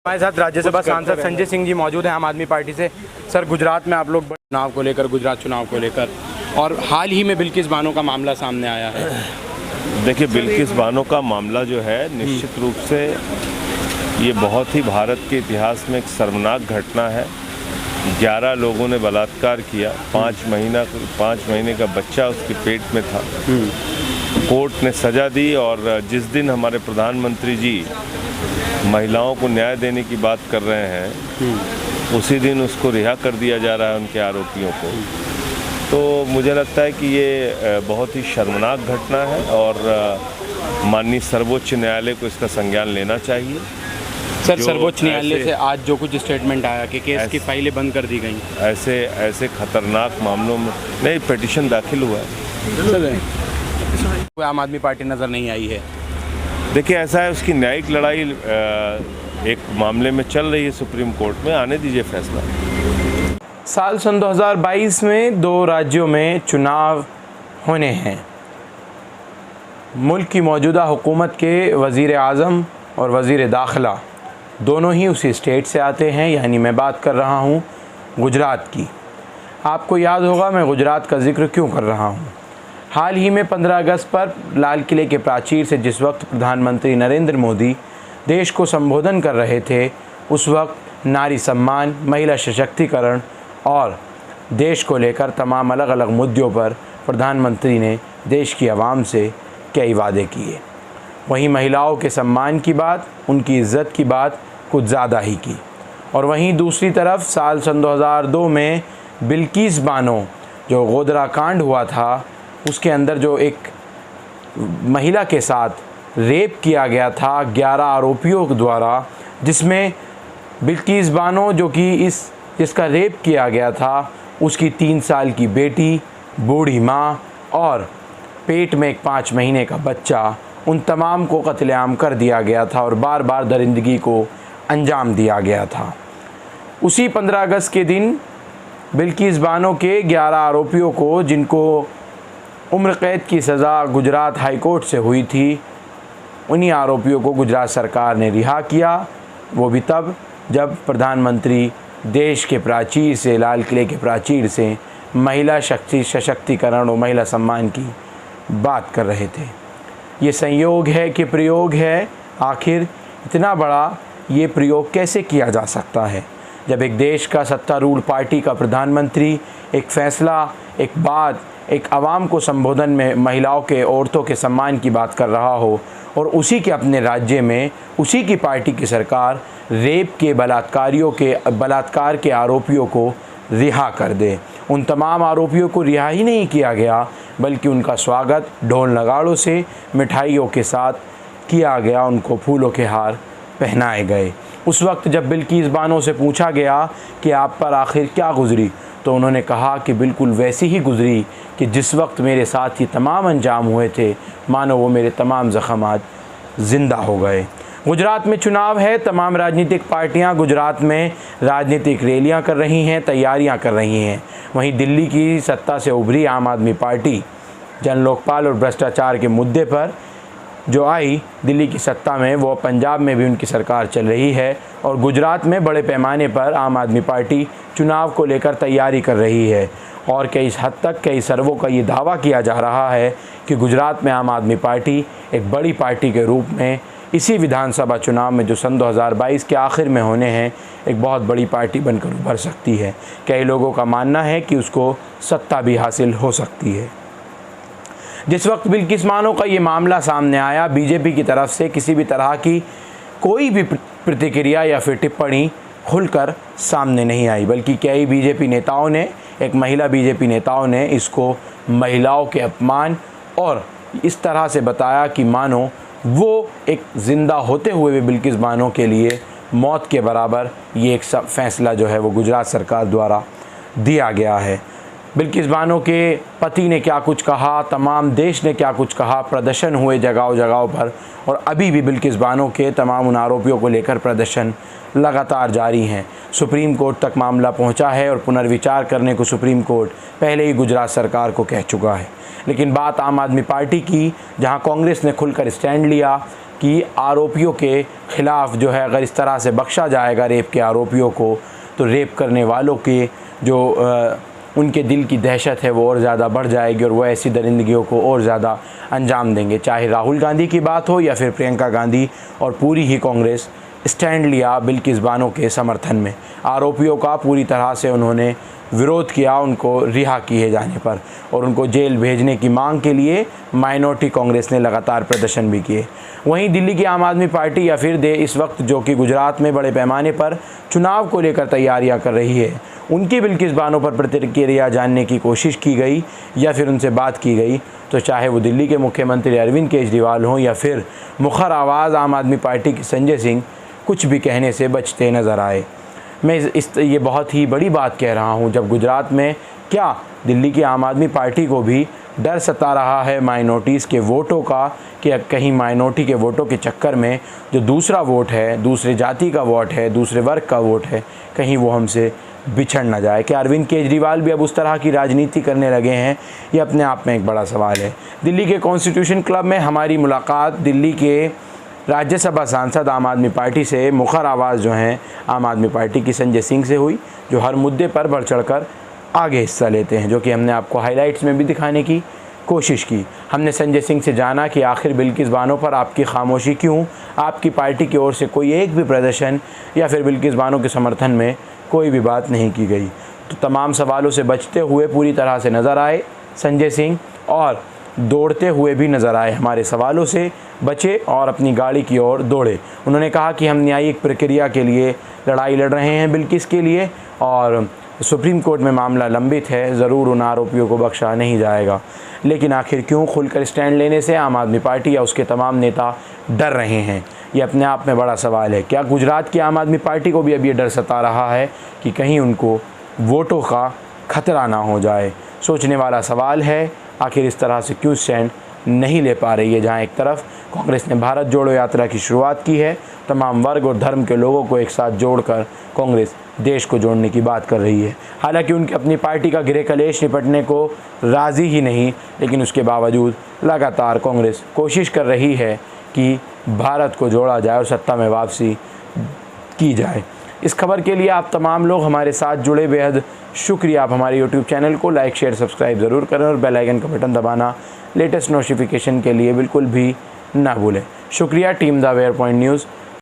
हमारे साथ राज्यसभा सांसद संजय सिंह जी मौजूद हैं आम आदमी पार्टी से। सर, गुजरात में आप लोग चुनाव को लेकर, गुजरात चुनाव को लेकर, और हाल ही में बिल्किस बानो का मामला सामने आया है। देखिए, बिल्किस बानो का मामला जो है निश्चित रूप से ये बहुत ही भारत के इतिहास में एक शर्मनाक घटना है। 11 लोगों ने बलात्कार किया, 5 महीने का बच्चा उसके पेट में था। कोर्ट ने सज़ा दी और जिस दिन हमारे प्रधानमंत्री जी महिलाओं को न्याय देने की बात कर रहे हैं उसी दिन उसको रिहा कर दिया जा रहा है, उनके आरोपियों को। तो मुझे लगता है कि ये बहुत ही शर्मनाक घटना है और माननीय सर्वोच्च न्यायालय को इसका संज्ञान लेना चाहिए। सर, सर्वोच्च न्यायालय से आज जो कुछ स्टेटमेंट आया कि केस की फाइलें बंद कर दी गई, ऐसे खतरनाक मामलों में नहीं पिटीशन दाखिल हुआ है। आम आदमी पार्टी नज़र नहीं आई है। देखिए, ऐसा है, उसकी न्यायिक लड़ाई एक मामले में चल रही है सुप्रीम कोर्ट में, आने दीजिए फैसला। साल सन 2022 में 2 राज्यों में चुनाव होने हैं। मुल्क की मौजूदा हुकूमत के वज़ीर आज़म और वज़ीर दाखिला दोनों ही उसी स्टेट से आते हैं, यानी मैं बात कर रहा हूँ गुजरात की। आपको याद होगा मैं गुजरात का जिक्र क्यों कर रहा हूँ। हाल ही में 15 अगस्त पर लाल किले के प्राचीर से जिस वक्त प्रधानमंत्री नरेंद्र मोदी देश को संबोधन कर रहे थे, उस वक्त नारी सम्मान, महिला सशक्तिकरण और देश को लेकर तमाम अलग अलग मुद्दों पर प्रधानमंत्री ने देश की आवाम से कई वादे किए। वहीं महिलाओं के सम्मान की बात, उनकी इज़्ज़त की बात कुछ ज़्यादा ही की। और वहीं दूसरी तरफ साल सन 2002 में बिल्किस बानो जो गोधरा कांड हुआ था, उसके अंदर जो एक महिला के साथ रेप किया गया था 11 आरोपियों द्वारा, जिसमें बिल्किस बानो जो कि जिसका रेप किया गया था, उसकी 3 साल की बेटी, बूढ़ी माँ और पेट में एक 5 महीने का बच्चा, उन तमाम को कत्लेआम कर दिया गया था और बार बार दरिंदगी को अंजाम दिया गया था। उसी 15 अगस्त के दिन बिल्किस बानो के 11 आरोपियों को, जिनको उम्र कैद की सज़ा गुजरात हाई कोर्ट से हुई थी, उन्हीं आरोपियों को गुजरात सरकार ने रिहा किया। वो भी तब जब प्रधानमंत्री देश के प्राचीर से, लाल किले के प्राचीर से महिला सशक्तिकरण और महिला सम्मान की बात कर रहे थे। ये संयोग है कि प्रयोग है। आखिर इतना बड़ा ये प्रयोग कैसे किया जा सकता है जब एक देश का सत्तारूढ़ पार्टी का प्रधानमंत्री एक फ़ैसला, एक बात, एक आवाम को संबोधन में महिलाओं के, औरतों के सम्मान की बात कर रहा हो और उसी के अपने राज्य में उसी की पार्टी की सरकार रेप के बलात्कार के आरोपियों को रिहा कर दे। उन तमाम आरोपियों को रिहा ही नहीं किया गया, बल्कि उनका स्वागत ढोल नगाड़ों से, मिठाइयों के साथ किया गया, उनको फूलों के हार पहनाए गए। उस वक्त जब बिल्किस बानो से पूछा गया कि आप पर आखिर क्या गुज़री, तो उन्होंने कहा कि बिल्कुल वैसी ही गुज़री कि जिस वक्त मेरे साथ ये तमाम अंजाम हुए थे, मानो वो मेरे तमाम ज़ख़मात ज़िंदा हो गए। गुजरात में चुनाव है। तमाम राजनीतिक पार्टियां गुजरात में राजनीतिक रैलियां कर रही हैं, तैयारियां कर रही हैं। वहीं दिल्ली की सत्ता से उभरी आम आदमी पार्टी जन लोकपाल और भ्रष्टाचार के मुद्दे पर जो आई दिल्ली की सत्ता में, वो पंजाब में भी उनकी सरकार चल रही है और गुजरात में बड़े पैमाने पर आम आदमी पार्टी चुनाव को लेकर तैयारी कर रही है। और कई हद तक कई सर्वों का ये दावा किया जा रहा है कि गुजरात में आम आदमी पार्टी एक बड़ी पार्टी के रूप में इसी विधानसभा चुनाव में जो सन 2022 के आखिर में होने हैं, एक बहुत बड़ी पार्टी बनकर उभर सकती है। कई लोगों का मानना है कि उसको सत्ता भी हासिल हो सकती है। जिस वक्त बिल्किस बानो का ये मामला सामने आया, बीजेपी की तरफ से किसी भी तरह की कोई भी प्रतिक्रिया या फिर टिप्पणी खुलकर सामने नहीं आई, बल्कि कई बीजेपी नेताओं ने, एक महिला बीजेपी नेताओं ने इसको महिलाओं के अपमान और इस तरह से बताया कि मानो वो एक ज़िंदा होते हुए भी बिल्किस बानो के लिए मौत के बराबर ये एक फ़ैसला जो है वो गुजरात सरकार द्वारा दिया गया है। बिल्किस बानो के पति ने क्या कुछ कहा, तमाम देश ने क्या कुछ कहा, प्रदर्शन हुए जगहों जगहों पर, और अभी भी बिल्किस बानो के तमाम उन आरोपियों को लेकर प्रदर्शन लगातार जारी हैं। सुप्रीम कोर्ट तक मामला पहुंचा है और पुनर्विचार करने को सुप्रीम कोर्ट पहले ही गुजरात सरकार को कह चुका है। लेकिन बात आम आदमी पार्टी की, जहां कांग्रेस ने खुलकर स्टैंड लिया, कि आरोपियों के ख़िलाफ़ जो है अगर इस तरह से बख्शा जाएगा रेप के आरोपियों को, तो रेप करने वालों के जो उनके दिल की दहशत है वो और ज़्यादा बढ़ जाएगी और वो ऐसी दरिंदगियों को और ज़्यादा अंजाम देंगे। चाहे राहुल गांधी की बात हो या फिर प्रियंका गांधी और पूरी ही कांग्रेस स्टैंड लिया बिल्किस बानो के समर्थन में। आरोपियों का पूरी तरह से उन्होंने विरोध किया उनको रिहा किए जाने पर, और उनको जेल भेजने की मांग के लिए माइनॉरिटी कांग्रेस ने लगातार प्रदर्शन भी किए। वहीं दिल्ली की आम आदमी पार्टी या फिर इस वक्त जो कि गुजरात में बड़े पैमाने पर चुनाव को लेकर तैयारियां कर रही है, उनकी बिल्किस बानो पर प्रतिक्रिया जानने की कोशिश की गई या फिर उनसे बात की गई, तो चाहे वो दिल्ली के मुख्यमंत्री अरविंद केजरीवाल हों या फिर मुखर आवाज़ आम आदमी पार्टी के संजय सिंह, कुछ भी कहने से बचते नज़र आए। मैं ये बहुत ही बड़ी बात कह रहा हूँ जब गुजरात में क्या दिल्ली की आम आदमी पार्टी को भी डर सता रहा है माइनॉरिटीज़ के वोटों का, कि कहीं माइनॉरिटी के वोटों के चक्कर में जो दूसरा वोट है, दूसरे जाति का वोट है, दूसरे वर्ग का वोट है, कहीं वो हमसे बिछड़ ना जाए। कि अरविंद केजरीवाल भी अब उस तरह की राजनीति करने लगे हैं, ये अपने आप में एक बड़ा सवाल है। दिल्ली के कॉन्स्टिट्यूशन क्लब में हमारी मुलाकात दिल्ली के राज्यसभा सांसद आम आदमी पार्टी से मुखर आवाज़ जो हैं आम आदमी पार्टी की संजय सिंह से हुई, जो हर मुद्दे पर बढ़ चढ़कर आगे हिस्सा लेते हैं, जो कि हमने आपको हाइलाइट्स में भी दिखाने की कोशिश की। हमने संजय सिंह से जाना कि आखिर बिल्किस बानो पर आपकी खामोशी क्यों, आपकी पार्टी की ओर से कोई एक भी प्रदर्शन या फिर बिल्किस बानो के समर्थन में कोई भी बात नहीं की गई। तो तमाम सवालों से बचते हुए पूरी तरह से नज़र आए संजय सिंह और दौड़ते हुए भी नज़र आए, हमारे सवालों से बचे और अपनी गाड़ी की ओर दौड़े। उन्होंने कहा कि हम न्यायिक प्रक्रिया के लिए लड़ाई लड़ रहे हैं बिल्किस के लिए, और सुप्रीम कोर्ट में मामला लंबित है, ज़रूर उन आरोपियों को बख्शा नहीं जाएगा। लेकिन आखिर क्यों खुलकर स्टैंड लेने से आम आदमी पार्टी या उसके तमाम नेता डर रहे हैं, ये अपने आप में बड़ा सवाल है। क्या गुजरात की आम आदमी पार्टी को भी अब ये डर सता रहा है कि कहीं उनको वोटों का खतरा ना हो जाए? सोचने वाला सवाल है। आखिर इस तरह से क्यों स्टैंड नहीं ले पा रही है? जहां एक तरफ कांग्रेस ने भारत जोड़ो यात्रा की शुरुआत की है, तमाम वर्ग और धर्म के लोगों को एक साथ जोड़कर कांग्रेस देश को जोड़ने की बात कर रही है। हालांकि उनकी अपनी पार्टी का गृह कलेश निपटने को राज़ी ही नहीं, लेकिन उसके बावजूद लगातार कांग्रेस कोशिश कर रही है कि भारत को जोड़ा जाए और सत्ता में वापसी की जाए। इस खबर के लिए आप तमाम लोग हमारे साथ जुड़े, बेहद शुक्रिया। आप हमारे YouTube चैनल को लाइक शेयर सब्सक्राइब ज़रूर करें और बेल आइकन का बटन दबाना लेटेस्ट नोटिफिकेशन के लिए बिल्कुल भी ना भूलें। शुक्रिया। Team the where point news